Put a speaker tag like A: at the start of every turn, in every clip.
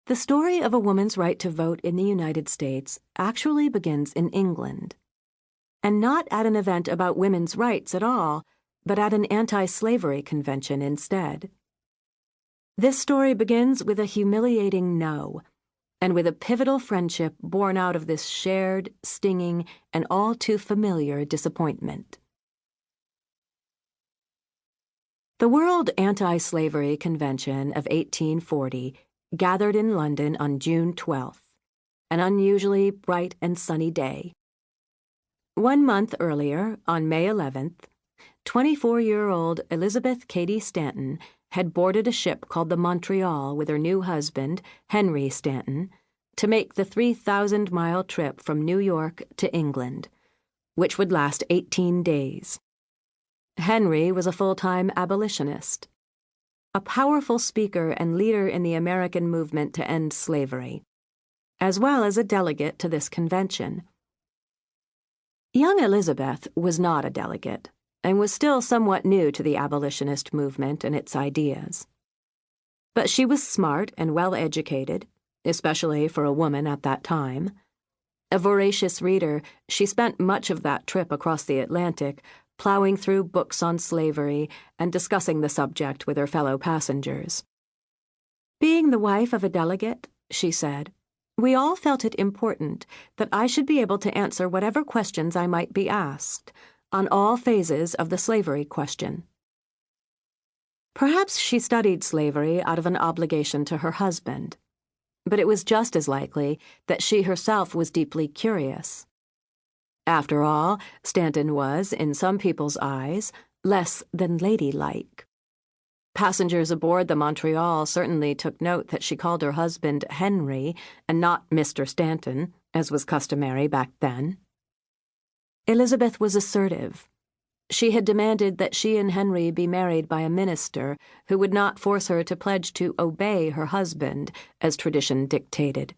A: The story of a woman's right to vote in the United States actually begins in England, and not at an event about women's rights at all, but at an anti-slavery convention instead. This story begins with a humiliating no, and with a pivotal friendship born out of this shared, stinging, and all too familiar disappointment. The World Anti-Slavery Convention of 1840 gathered in London on June 12th, an unusually bright and sunny day. 1 month earlier, on May 11th, 24-year-old Elizabeth Cady Stanton had boarded a ship called the Montreal with her new husband, Henry Stanton, to make the 3,000-mile trip from New York to England, which would last 18 days. Henry was a full-time abolitionist, a powerful speaker and leader in the American movement to end slavery, as well as a delegate to this convention. Young Elizabeth was not a delegate, and was still somewhat new to the abolitionist movement and its ideas. But she was smart and well-educated, especially for a woman at that time. A voracious reader, she spent much of that trip across the Atlantic plowing through books on slavery and discussing the subject with her fellow passengers. Being the wife of a delegate, she said, we all felt it important that I should be able to answer whatever questions I might be asked on all phases of the slavery question. Perhaps she studied slavery out of an obligation to her husband, but it was just as likely that she herself was deeply curious. After all, Stanton was, in some people's eyes, less than ladylike. Passengers aboard the Montreal certainly took note that she called her husband Henry and not Mr. Stanton, as was customary back then. Elizabeth was assertive. She had demanded that she and Henry be married by a minister who would not force her to pledge to obey her husband, as tradition dictated.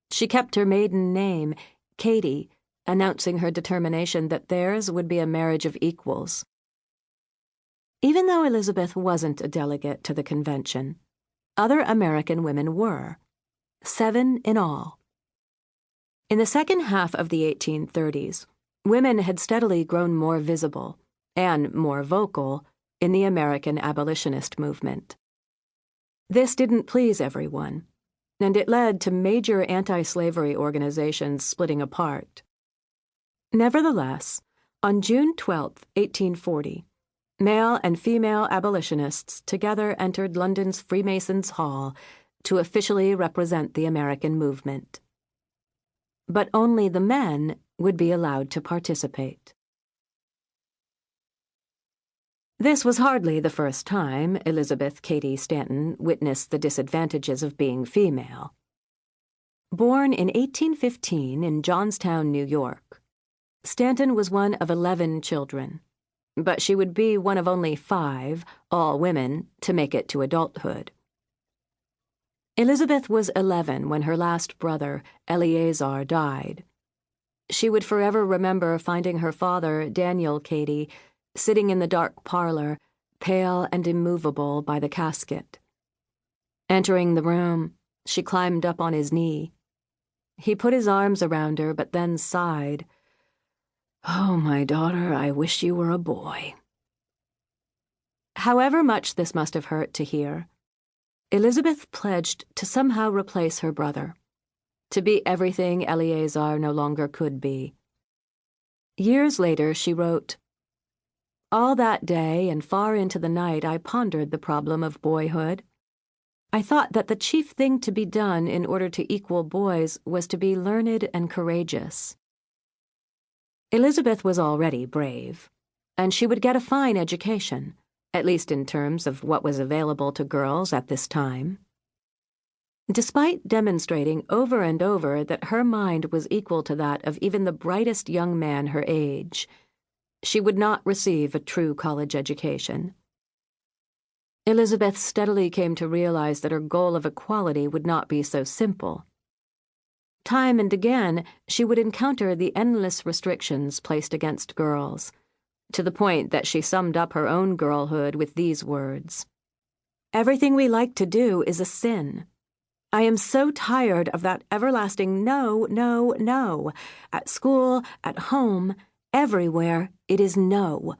A: She kept her maiden name, Cady, announcing her determination that theirs would be a marriage of equals. Even though Elizabeth wasn't a delegate to the convention, other American women were, 7 in all. In the second half of the 1830s, women had steadily grown more visible and more vocal in the American abolitionist movement. This didn't please everyone, and it led to major anti-slavery organizations splitting apart. Nevertheless, on June 12, 1840, male and female abolitionists together entered London's Freemasons' Hall to officially represent the American movement. But only the men would be allowed to participate. This was hardly the first time Elizabeth Cady Stanton witnessed the disadvantages of being female. Born in 1815 in Johnstown, New York, Stanton was one of 11 children, but she would be one of only 5, all women, to make it to adulthood. Elizabeth was 11 when her last brother, Eleazar, died. She would forever remember finding her father, Daniel Cady, sitting in the dark parlor, pale and immovable by the casket. Entering the room, she climbed up on his knee. He put his arms around her, but then sighed. "Oh, my daughter, I wish you were a boy." However much this must have hurt to hear, Elizabeth pledged to somehow replace her brother, to be everything Eleazar no longer could be. Years later, she wrote, "All that day and far into the night I pondered the problem of boyhood. I thought that the chief thing to be done in order to equal boys was to be learned and courageous." Elizabeth was already brave, and she would get a fine education, at least in terms of what was available to girls at this time. Despite demonstrating over and over that her mind was equal to that of even the brightest young man her age, she would not receive a true college education. Elizabeth steadily came to realize that her goal of equality would not be so simple. Time and again, she would encounter the endless restrictions placed against girls, to the point that she summed up her own girlhood with these words: "Everything we like to do is a sin. I am so tired of that everlasting no, no, no. At school, at home, everywhere, it is no.